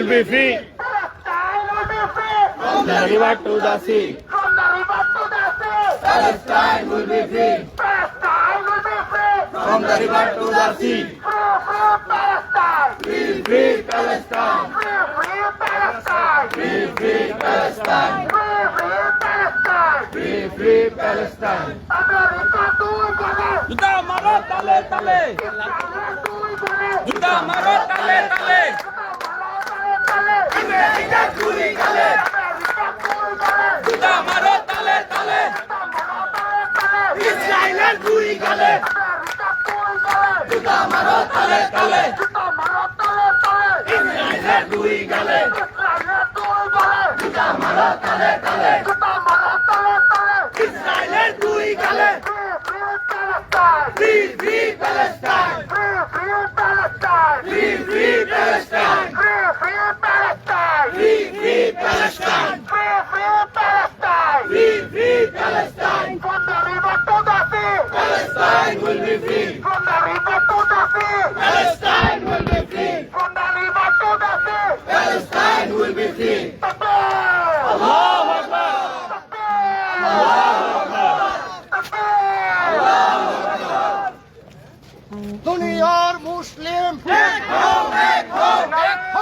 will be free. Palestine will be free. From the river to the sea. From the river to the sea. Palestine will be free. Palestine will be free. From the river to the sea. Free, free Palestine. Free, free Palestine. Free, free Palestine. Free, free Palestine. Free, free Palestine. Free, free Palestine. America তুই বলে, জুতা মারো তালে তালে, Israel তুই বলে, জুতা মারো তালে তালে, আমেরিকা তুই বলে, আমেরিকা তুই বলে, জুতা মারো তালে তালে, ইসরায়েলের দুই গালে, আমেরিকা তুই বলে, জুতা মারো তালে তালে, জুতা মারো তলে তলে, ইসরায়েলের দুই গালে। ইসরায়েলের তুই বলে, জুতা মারো তালে তালে। জুতা মারো তলে তলে, ইসরায়েলের দুই গালে। Free, free Palestine. Free, free Palestine. Free, free Palestine. Free, free Palestine. Free, free Palestine. Free, free Palestine. Free, free Palestine. From the river to the sea. Palestine will be free. From the river to the sea. Palestine will be free. From the river to the sea. Palestine will be free. Takbir! Allahu Akbar. Takbir! Takbir! দুনিয়ার মুসলিম Ek ho, ek ho.